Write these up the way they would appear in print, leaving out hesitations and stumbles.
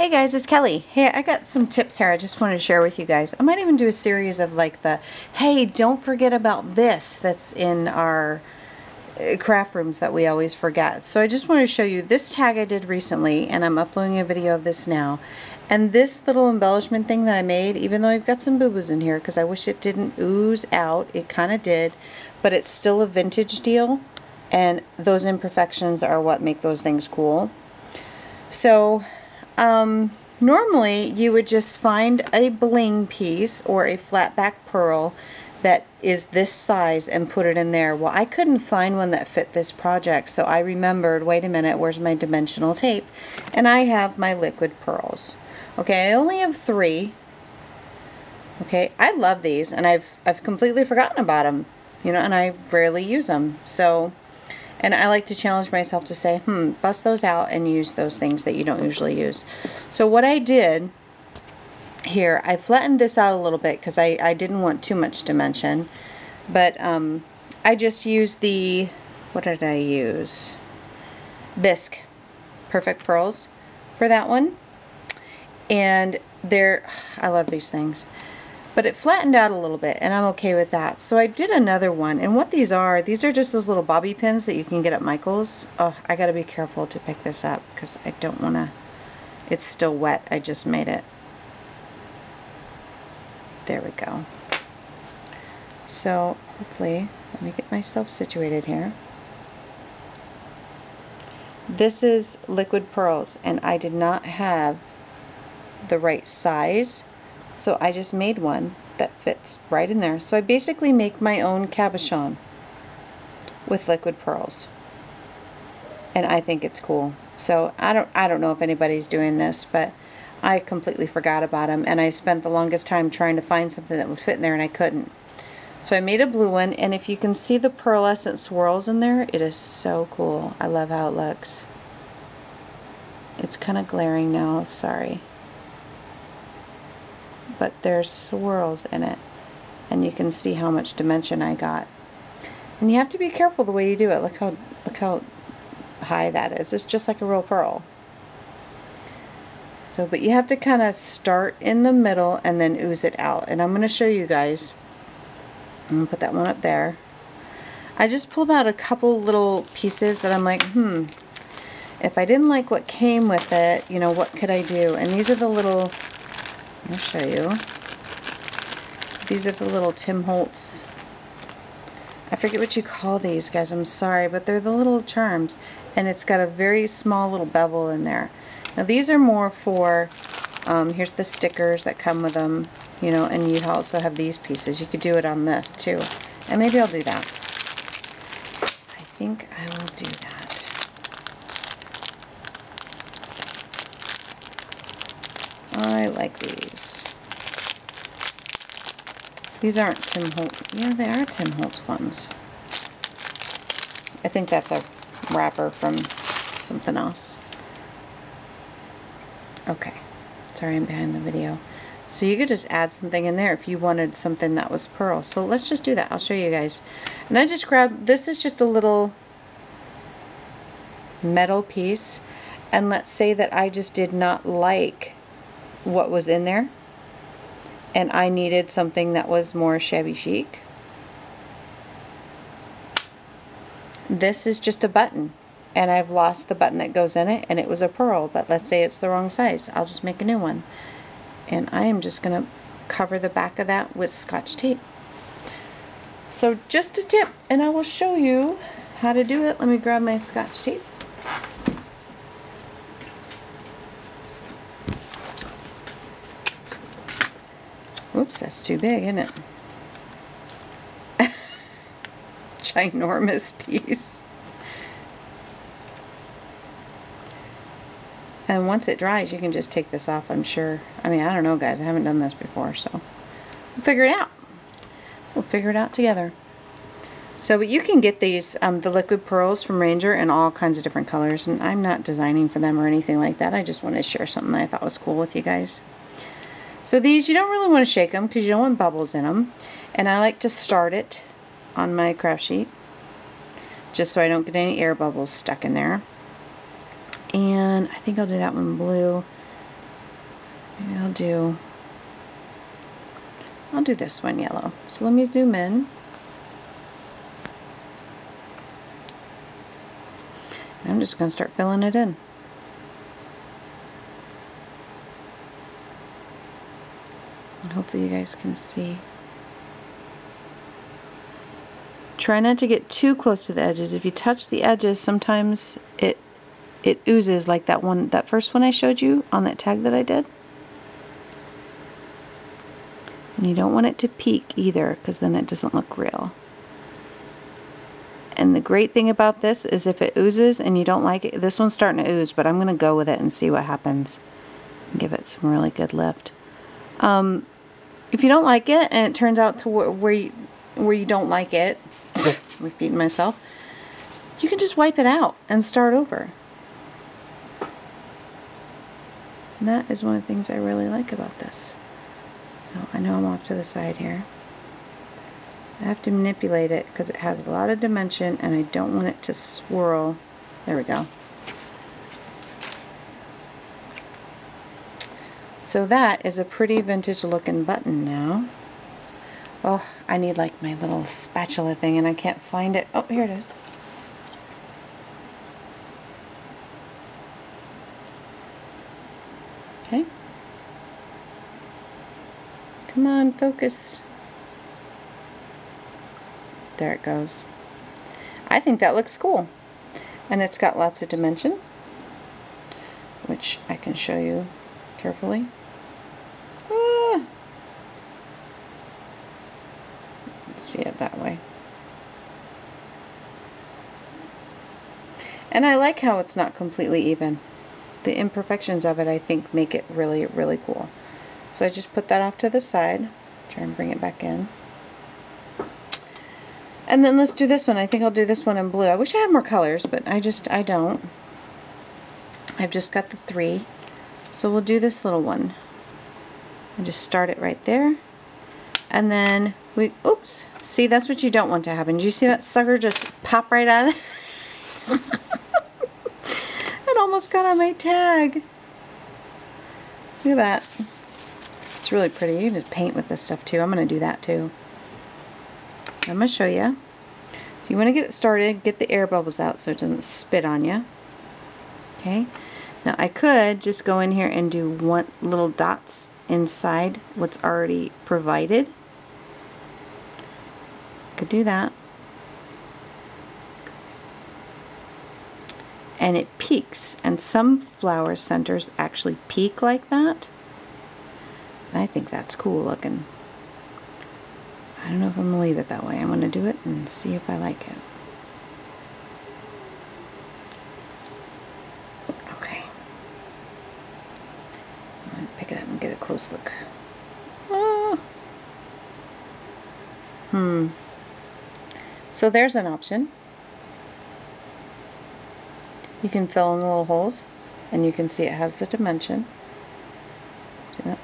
Hey guys, it's Kelly. Hey, I got some tips here I just wanted to share with you guys. I might even do a series of like hey, don't forget about this that's in our craft rooms that we always forget. So I just want to show you this tag I did recently, and I'm uploading a video of this now. And this little embellishment thing that I made, even though I've got some boo-boos in here because I wish it didn't ooze out, it kind of did, but it's still a vintage deal, and those imperfections are what make those things cool. So normally you would just find a bling piece or a flat back pearl that is this size and put it in there. Well, I couldn't find one that fit this project, so I remembered, wait a minute, where's my dimensional tape? And I have my liquid pearls. Okay, I only have 3. Okay, I love these, and I've completely forgotten about them, you know, and I rarely use them. So, and I like to challenge myself to say, bust those out and use those things that you don't usually use. So what I did here, I flattened this out a little bit because I didn't want too much dimension. But I just used the, what did I use? Bisque Perfect Pearls for that one. And I love these things. But it flattened out a little bit, and I'm okay with that. So I did another one, and what these are just those little bobby pins that you can get at Michael's. Oh, I gotta be careful to pick this up because I don't wanna, it's still wet, I just made it. There we go. So hopefully, let me get myself situated here. This is liquid pearls, and I did not have the right size. So I just made one that fits right in there. So I basically make my own cabochon with liquid pearls, and I think it's cool. So I don't know if anybody's doing this, but I completely forgot about them, and I spent the longest time trying to find something that would fit in there, and I couldn't. So I made a blue one, and if you can see the pearlescent swirls in there, it is so cool. I love how it looks. It's kind of glaring now, sorry. But there's swirls in it, and you can see how much dimension I got. And you have to be careful the way you do it. Look how high that is. It's just like a real pearl. So, but you have to kind of start in the middle and then ooze it out. And I'm going to show you guys. I'm going to put that one up there. I just pulled out a couple little pieces that I'm like, if I didn't like what came with it, you know, what could I do? And these are the little, I'll show you. These are the little Tim Holtz. I forget what you call these, guys. I'm sorry, but they're the little charms, and it's got a very small little bevel in there. Now these are more for, here's the stickers that come with them, you know, and you also have these pieces. You could do it on this too, and maybe I'll do that. I think I will do that. I like these. These aren't Tim Holtz. Yeah, they are Tim Holtz ones. I think that's a wrapper from something else. Okay. Sorry, I'm behind the video. So you could just add something in there if you wanted something that was pearl. So let's just do that. I'll show you guys. And I just grabbed, this is just a little metal piece. And let's say that I just did not like what was in there, and I needed something that was more shabby chic. This is just a button, and I've lost the button that goes in it, and it was a pearl, but let's say it's the wrong size. I'll just make a new one, and I am just gonna cover the back of that with Scotch tape. So just a tip, and I will show you how to do it. Let me grab my Scotch tape. Oops, that's too big, isn't it? Ginormous piece. And once it dries, you can just take this off, I'm sure. I mean, I don't know, guys. I haven't done this before, so we'll figure it out. We'll figure it out together. So, but you can get these, the liquid pearls from Ranger in all kinds of different colors, and I'm not designing for them or anything like that. I just wanted to share something that I thought was cool with you guys. So these, you don't really want to shake them because you don't want bubbles in them. And I like to start it on my craft sheet just so I don't get any air bubbles stuck in there. And I think I'll do that one blue. Maybe I'll do this one yellow. So let me zoom in. And I'm just going to start filling it in. And hopefully you guys can see. Try not to get too close to the edges. If you touch the edges, sometimes it oozes like that first one I showed you on that tag that I did. And you don't want it to peak either, because then it doesn't look real. And the great thing about this is if it oozes and you don't like it, this one's starting to ooze, but I'm going to go with it and see what happens. Give it some really good lift. If you don't like it and it turns out to where you don't like it, repeating myself, you can just wipe it out and start over. And that is one of the things I really like about this. So I know I'm off to the side here. I have to manipulate it because it has a lot of dimension and I don't want it to swirl. There we go. So that is a pretty vintage looking button now. Oh, I need like my little spatula thing and I can't find it. Oh, here it is. Okay. Come on, focus. There it goes. I think that looks cool. And it's got lots of dimension, which I can show you carefully. Let's see it that way. And I like how it's not completely even. The imperfections of it, I think, make it really, really cool. So I just put that off to the side. Try and bring it back in. And then let's do this one. I think I'll do this one in blue. I wish I had more colors, but I don't. I've just got the 3. So we'll do this little one. And just start it right there. And then oops. See, that's what you don't want to happen. Do you see that sucker just pop right out of there? It almost got on my tag. Look at that. It's really pretty. You can just paint with this stuff too. I'm going to do that too. I'm going to show you. So you want to get it started, get the air bubbles out so it doesn't spit on you. Okay. Now I could just go in here and do one little dots inside what's already provided. Could do that. And it peaks, and some flower centers actually peak like that. And I think that's cool looking. I don't know if I'm going to leave it that way. I'm going to do it and see if I like it. Okay. I'm going to pick it up and get a close look. Ah. So there's an option. You can fill in the little holes, and you can see it has the dimension. See that?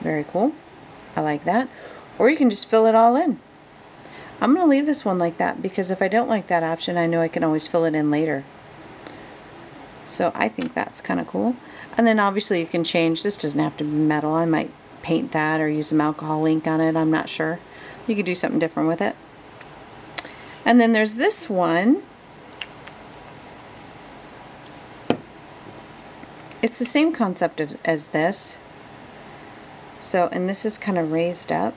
Very cool. I like that. Or you can just fill it all in. I'm going to leave this one like that because if I don't like that option, I know I can always fill it in later. So I think that's kind of cool. And then obviously you can change. This doesn't have to be metal. I might paint that or use some alcohol ink on it. I'm not sure. You could do something different with it. And then there's this one. It's the same concept as this. So, and this is kind of raised up.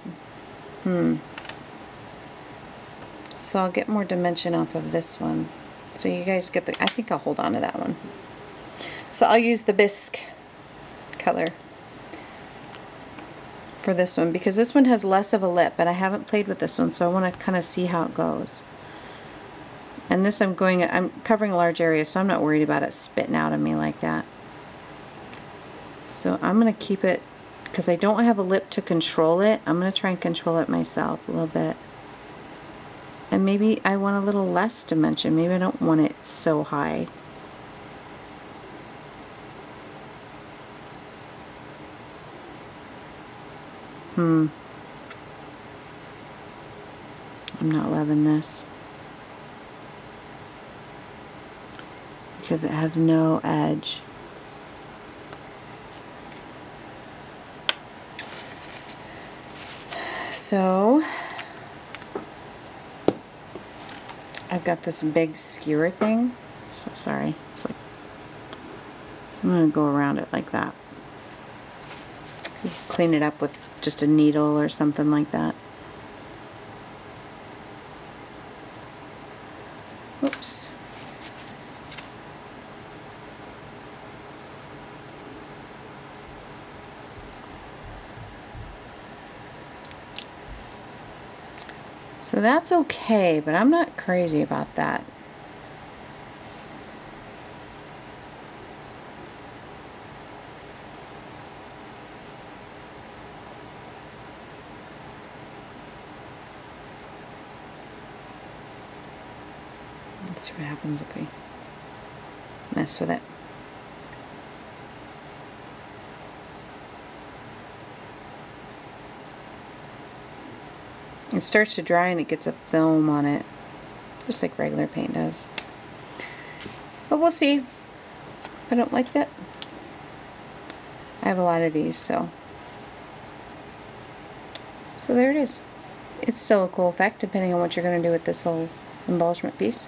So I'll get more dimension off of this one. So you guys get the, I think I'll hold on to that one. So I'll use the bisque color for this one because this one has less of a lip, but I haven't played with this one, so I want to kind of see how it goes. And this I'm covering a large area, so I'm not worried about it spitting out on me like that. So I'm going to keep it, because I don't have a lip to control it, I'm going to try and control it myself a little bit. And maybe I want a little less dimension. Maybe I don't want it so high. I'm not loving this. Because it has no edge. so I've got this big skewer thing. So sorry, it's like, so I'm going to go around it like that. Clean it up with just a needle or something like that. Oops. So that's okay, but I'm not crazy about that. Let's see what happens if we mess with it. It starts to dry and it gets a film on it, just like regular paint does. But we'll see. If I don't like that, I have a lot of these, so there it is. It's still a cool effect depending on what you're going to do with this whole embellishment piece.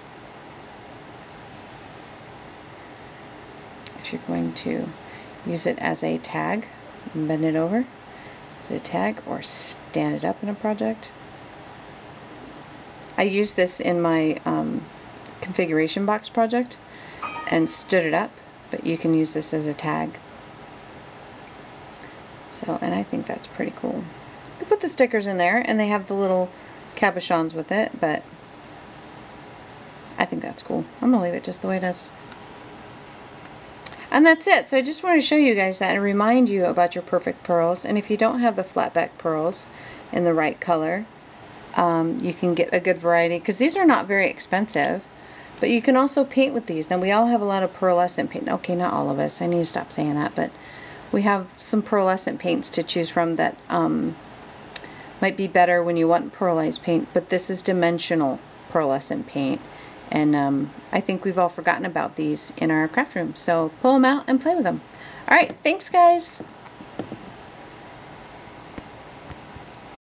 If you're going to use it as a tag, bend it over as a tag, or stand it up in a project. I used this in my configuration box project and stood it up, but you can use this as a tag. So, and I think that's pretty cool. You put the stickers in there, and they have the little cabochons with it, but I think that's cool. I'm going to leave it just the way it is. And that's it. So I just wanted to show you guys that and remind you about your perfect pearls. And if you don't have the flat back pearls in the right color, you can get a good variety, because these are not very expensive, but you can also paint with these. Now we all have a lot of pearlescent paint. Okay, not all of us, I need to stop saying that, but we have some pearlescent paints to choose from that might be better when you want pearlized paint, but this is dimensional pearlescent paint, and I think we've all forgotten about these in our craft room, so pull them out and play with them. Alright, thanks guys!